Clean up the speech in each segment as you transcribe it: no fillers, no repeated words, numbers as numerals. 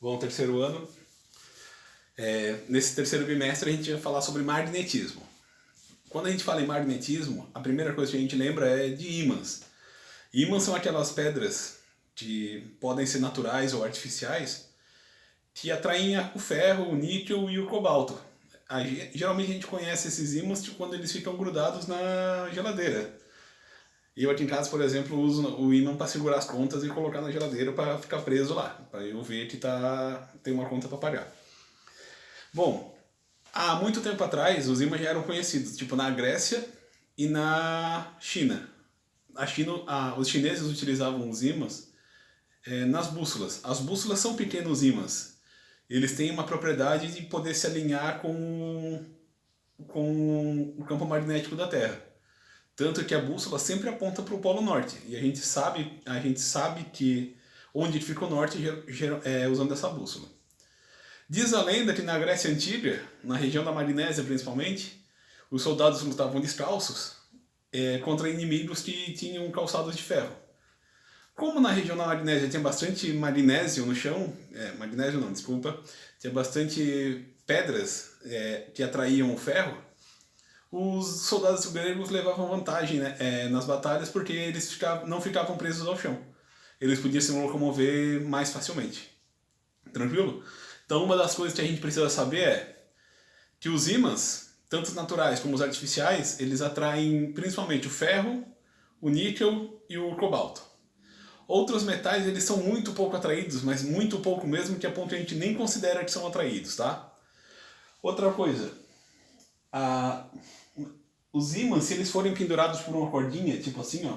Bom, terceiro ano. Nesse terceiro bimestre a gente vai falar sobre magnetismo. Quando a gente fala em magnetismo, a primeira coisa que a gente lembra é de ímãs. Ímãs são aquelas pedras que podem ser naturais ou artificiais que atraem o ferro, o níquel e o cobalto. Geralmente a gente conhece esses ímãs quando eles ficam grudados na geladeira. Eu aqui em casa, por exemplo, uso o ímã para segurar as contas e colocar na geladeira para ficar preso lá, para eu ver que tem uma conta para pagar. Bom, há muito tempo atrás os ímãs já eram conhecidos, tipo na Grécia e na China. Os chineses utilizavam os ímãs nas bússolas. As bússolas são pequenos ímãs. Eles têm uma propriedade de poder se alinhar com o campo magnético da Terra. Tanto que a bússola sempre aponta para o Polo Norte. E a gente sabe que onde fica o norte usando essa bússola. Diz a lenda que na Grécia Antiga, na região da Marinésia principalmente, os soldados lutavam descalços contra inimigos que tinham calçados de ferro. Como na região da Marinésia tinha bastante magnésio no chão, tinha bastante pedras que atraíam o ferro, os soldados gregos levavam vantagem nas batalhas porque eles não ficavam presos ao chão. Eles podiam se locomover mais facilmente. Tranquilo? Então uma das coisas que a gente precisa saber é que os ímãs, tanto os naturais como os artificiais, eles atraem principalmente o ferro, o níquel e o cobalto. Outros metais eles são muito pouco atraídos, mas muito pouco mesmo, que a ponto que a gente nem considera que são atraídos, tá? Outra coisa, os ímãs, se eles forem pendurados por uma cordinha, tipo assim, ó,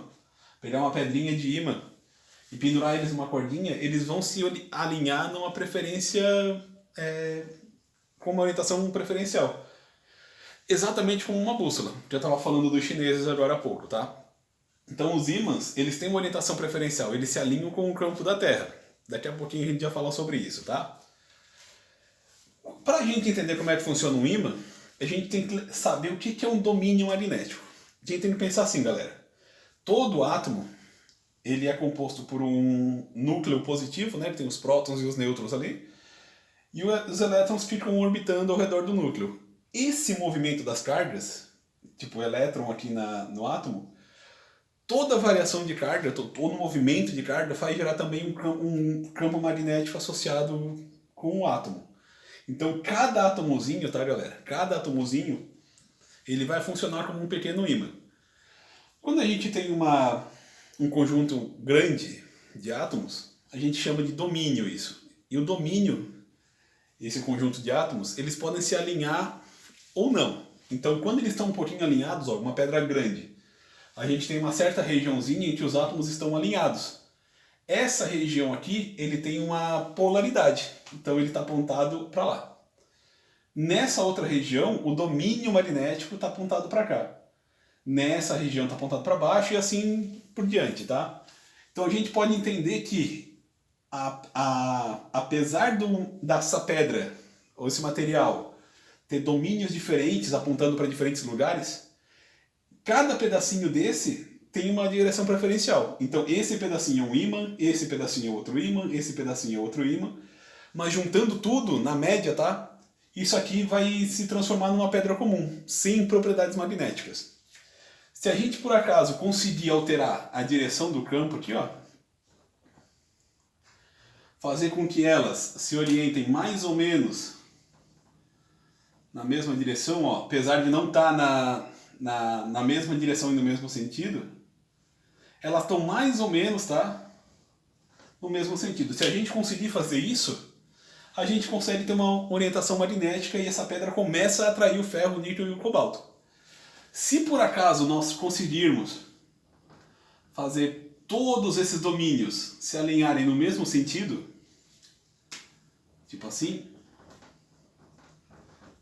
pegar uma pedrinha de ímã e pendurar eles numa cordinha, eles vão se alinhar numa preferência, com uma orientação preferencial. Exatamente como uma bússola, que eu estava falando dos chineses agora há pouco, tá? Então os ímãs, eles têm uma orientação preferencial, eles se alinham com o campo da Terra. Daqui a pouquinho a gente vai falar sobre isso, tá? Para a gente entender como é que funciona um ímã, a gente tem que saber o que é um domínio magnético. A gente tem que pensar assim, galera. Todo átomo, ele é composto por um núcleo positivo, né, que tem os prótons e os nêutrons ali, e os elétrons ficam orbitando ao redor do núcleo. Esse movimento das cargas, tipo o elétron aqui no átomo, toda variação de carga, todo movimento de carga faz gerar também um campo magnético associado com o átomo. Então cada átomozinho, tá galera? Cada átomozinho, ele vai funcionar como um pequeno ímã. Quando a gente tem um conjunto grande de átomos, a gente chama de domínio isso. E o domínio, esse conjunto de átomos, eles podem se alinhar ou não. Então quando eles estão um pouquinho alinhados, ó, uma pedra grande, a gente tem uma certa regiãozinha em que os átomos estão alinhados. Essa região aqui, ele tem uma polaridade, então ele está apontado para lá. Nessa outra região, o domínio magnético está apontado para cá. Nessa região está apontado para baixo e assim por diante, tá? Então a gente pode entender que, apesar dessa pedra, ou esse material, ter domínios diferentes apontando para diferentes lugares, cada pedacinho desse tem uma direção preferencial. Então esse pedacinho é um ímã, esse pedacinho é outro ímã, esse pedacinho é outro ímã. Mas juntando tudo, na média, tá? Isso aqui vai se transformar numa pedra comum, sem propriedades magnéticas. Se a gente por acaso conseguir alterar a direção do campo aqui, ó, fazer com que elas se orientem mais ou menos na mesma direção, ó, apesar de não estar na mesma direção e no mesmo sentido, elas estão mais ou menos, tá, no mesmo sentido. Se a gente conseguir fazer isso, a gente consegue ter uma orientação magnética e essa pedra começa a atrair o ferro, o níquel e o cobalto. Se por acaso nós conseguirmos fazer todos esses domínios se alinharem no mesmo sentido, tipo assim,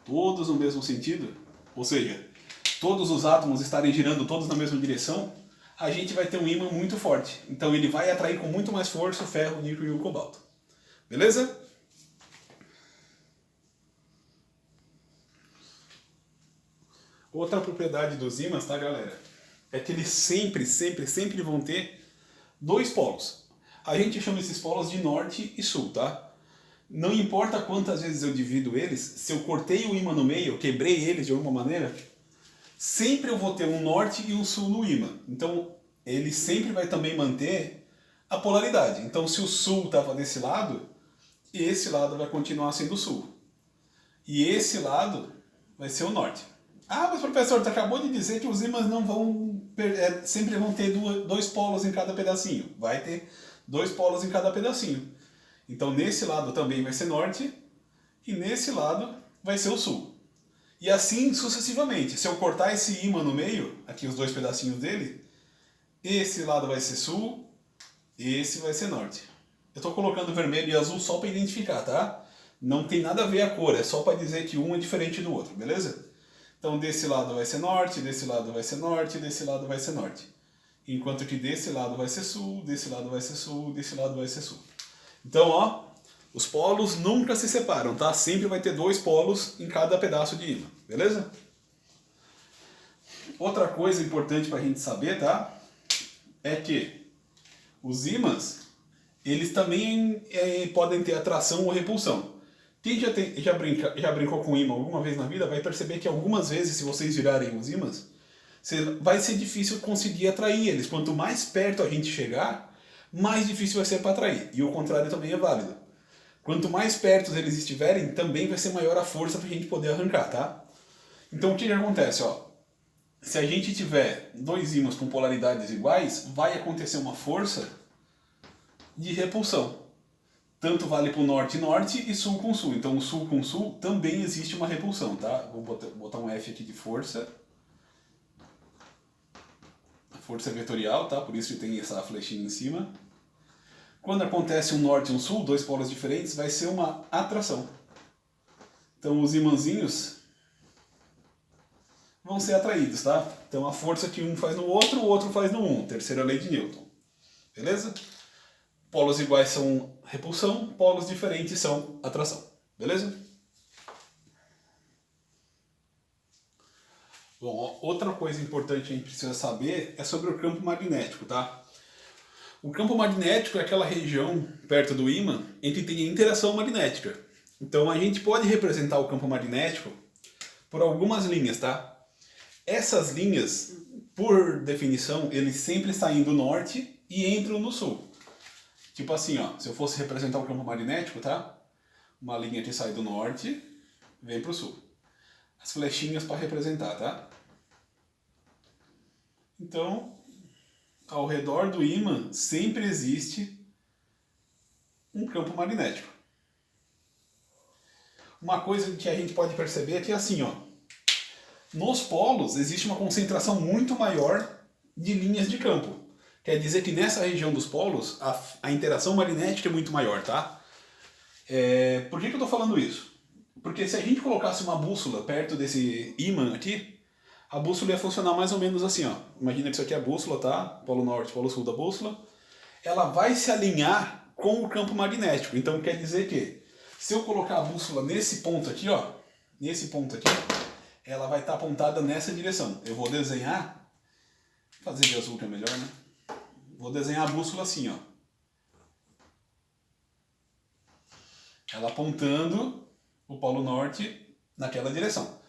todos no mesmo sentido, ou seja, todos os átomos estarem girando todos na mesma direção, a gente vai ter um ímã muito forte. Então ele vai atrair com muito mais força o ferro, o níquel e o cobalto. Beleza? Outra propriedade dos ímãs, tá galera? É que eles sempre vão ter dois polos. A gente chama esses polos de norte e sul, tá? não importa quantas vezes eu divido eles, se eu cortei o ímã no meio, eu quebrei eles de alguma maneira, sempre eu vou ter um norte e um sul no ímã. Então, ele sempre vai também manter a polaridade. Então, se o sul estava desse lado, esse lado vai continuar sendo o sul. E esse lado vai ser o norte. Ah, mas professor, você acabou de dizer que os ímãs não vão sempre vão ter dois polos em cada pedacinho. Vai ter dois polos em cada pedacinho. Então, nesse lado também vai ser norte e nesse lado vai ser o sul. E assim sucessivamente. Se eu cortar esse ímã no meio, aqui os dois pedacinhos dele, esse lado vai ser sul, esse vai ser norte. Eu estou colocando vermelho e azul só para identificar, tá? Não tem nada a ver a cor, é só para dizer que um é diferente do outro, beleza? Então desse lado vai ser norte, desse lado vai ser norte, desse lado vai ser norte. Enquanto que desse lado vai ser sul, desse lado vai ser sul, desse lado vai ser sul. Então, ó, os polos nunca se separam, tá? Sempre vai ter dois polos em cada pedaço de ímã, beleza? Outra coisa importante para a gente saber, tá? É que os ímãs, eles também podem ter atração ou repulsão. Quem já brincou com ímã alguma vez na vida vai perceber que algumas vezes, se vocês virarem os ímãs, vai ser difícil conseguir atrair eles. Quanto mais perto a gente chegar, mais difícil vai ser para atrair. E o contrário também é válido. Quanto mais perto eles estiverem, também vai ser maior a força para a gente poder arrancar, tá? Então o que acontece, ó? Se a gente tiver dois ímãs com polaridades iguais, vai acontecer uma força de repulsão. Tanto vale para o norte e sul com sul. Então o sul com sul também existe uma repulsão, tá? Vou botar um F aqui de força. Força vetorial, tá? Por isso que tem essa flechinha em cima. Quando acontece um norte e um sul, dois polos diferentes, vai ser uma atração. Então os imãzinhos vão ser atraídos, tá? Então a força que um faz no outro, o outro faz no um. Terceira lei de Newton. Beleza? Polos iguais são repulsão, polos diferentes são atração. Beleza? Bom, outra coisa importante que a gente precisa saber é sobre o campo magnético, tá? O campo magnético é aquela região perto do ímã em que tem a interação magnética. Então a gente pode representar o campo magnético por algumas linhas, tá? Essas linhas, por definição, eles sempre saem do norte e entram no sul. Tipo assim, ó, se eu fosse representar o campo magnético, tá? Uma linha que sai do norte, vem pro sul. As flechinhas para representar, tá? Então, ao redor do ímã sempre existe um campo magnético. Uma coisa que a gente pode perceber é que assim, ó, nos polos existe uma concentração muito maior de linhas de campo. Quer dizer que nessa região dos polos a interação magnética é muito maior, tá? Por que eu estou falando isso? Porque se a gente colocasse uma bússola perto desse ímã aqui, a bússola ia funcionar mais ou menos assim, ó. Imagina que isso aqui é a bússola, tá? Polo norte, polo sul da bússola. Ela vai se alinhar com o campo magnético. Então quer dizer que se eu colocar a bússola nesse ponto aqui, ó, nesse ponto aqui, ela vai estar apontada nessa direção. Eu vou desenhar, fazer de azul que é melhor, né? Vou desenhar a bússola assim, ó. Ela apontando o polo norte naquela direção.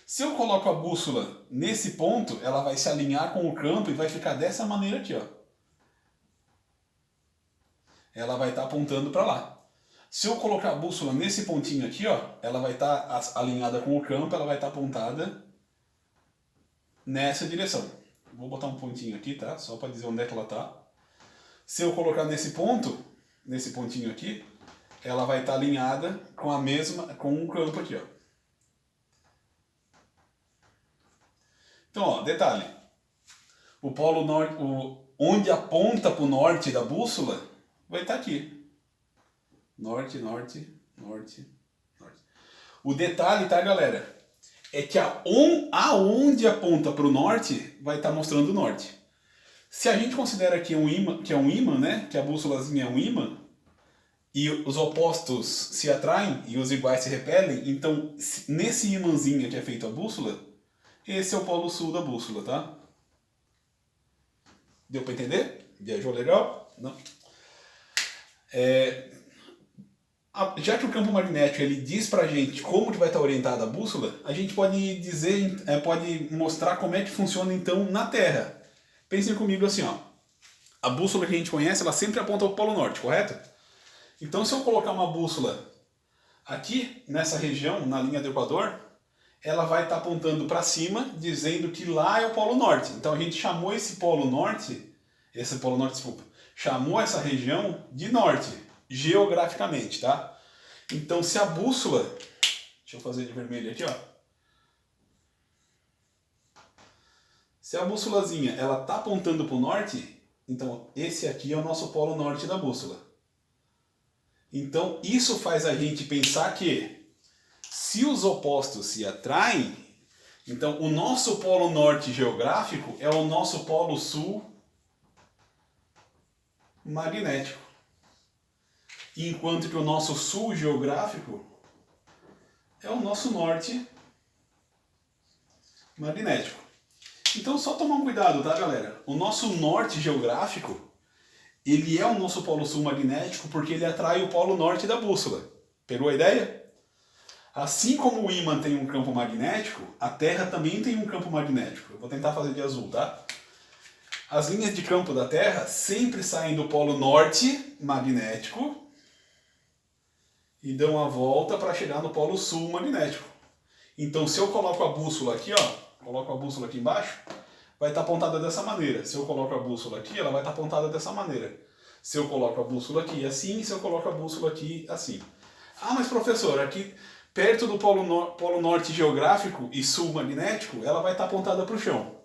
Se eu coloco a bússola nesse ponto, ela vai se alinhar com o campo e vai ficar dessa maneira aqui, ó. Ela vai estar apontando para lá. Se eu colocar a bússola nesse pontinho aqui, ó, ela vai estar alinhada com o campo, ela vai estar apontada nessa direção. Vou botar um pontinho aqui, tá? Só para dizer onde é que ela tá. Se eu colocar nesse ponto, nesse pontinho aqui, ela vai estar alinhada com com o campo aqui, ó. Então, ó, detalhe. O polo norte, onde aponta para o norte da bússola, vai estar aqui. Norte, norte, norte, norte. O detalhe, tá, galera? É que aonde aponta para o norte, vai estar mostrando o norte. Se a gente considera que é um ímã, né? Que a bússolazinha é um ímã, e os opostos se atraem e os iguais se repelem, então nesse ímãzinho que é feito a bússola, esse é o polo sul da bússola, tá? Deu para entender? Viajou legal? Não? Já que o campo magnético ele diz pra gente como que vai estar orientada a bússola, a gente pode dizer, pode mostrar como é que funciona então na Terra. Pensem comigo assim, ó. A bússola que a gente conhece, ela sempre aponta para o Polo Norte, correto? Então se eu colocar uma bússola aqui, nessa região, na linha do Equador, ela vai estar apontando para cima, dizendo que lá é o Polo Norte. Então a gente chamou esse Polo Norte, desculpa, chamou essa região de Norte, geograficamente, tá? Então se a bússola, deixa eu fazer de vermelho aqui, ó. Se a bússolazinha, ela tá apontando para o norte, então esse aqui é o nosso Polo Norte da bússola. Então isso faz a gente pensar que se os opostos se atraem, então o nosso Polo Norte geográfico é o nosso Polo Sul magnético. Enquanto que o nosso Sul geográfico é o nosso Norte magnético. Então só tomar um cuidado, tá, galera? O nosso Norte geográfico, ele é o nosso Polo Sul magnético porque ele atrai o Polo Norte da bússola. Pegou a ideia? Assim como o ímã tem um campo magnético, a Terra também tem um campo magnético. Eu vou tentar fazer de azul, tá? As linhas de campo da Terra sempre saem do Polo Norte magnético e dão a volta para chegar no Polo Sul magnético. Então se eu coloco a bússola aqui, ó, coloco a bússola aqui embaixo, vai estar apontada dessa maneira. Se eu coloco a bússola aqui, ela vai estar apontada dessa maneira. Se eu coloco a bússola aqui assim, se eu coloco a bússola aqui assim. Ah, mas professor, aqui perto do Polo Norte geográfico e Sul magnético, ela vai estar apontada para o chão.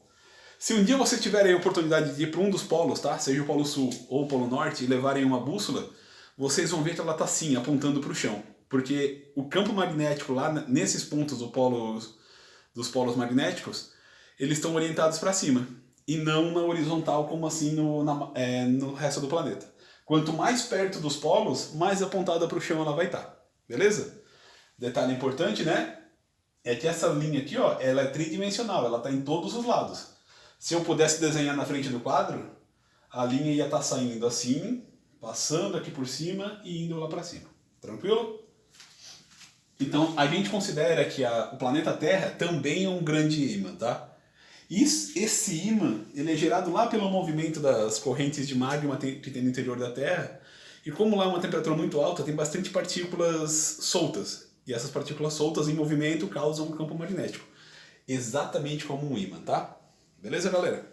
Se um dia você tiver a oportunidade de ir para um dos polos, tá? Seja o Polo Sul ou o Polo Norte, e levarem uma bússola, vocês vão ver que ela está assim, apontando para o chão. Porque o campo magnético lá, nesses pontos dos polos magnéticos, eles estão orientados para cima. E não na horizontal, como assim no resto do planeta. Quanto mais perto dos polos, mais apontada para o chão ela vai estar. Beleza? Detalhe importante, né? É que essa linha aqui, ó, ela é tridimensional, ela está em todos os lados. Se eu pudesse desenhar na frente do quadro, a linha ia estar saindo assim, passando aqui por cima e indo lá para cima. Tranquilo? Então, a gente considera que o planeta Terra também é um grande ímã, tá? Esse ímã, ele é gerado lá pelo movimento das correntes de magma que tem no interior da Terra, e como lá é uma temperatura muito alta, tem bastante partículas soltas. E essas partículas soltas em movimento causam um campo magnético. Exatamente como um ímã, tá? Beleza, galera?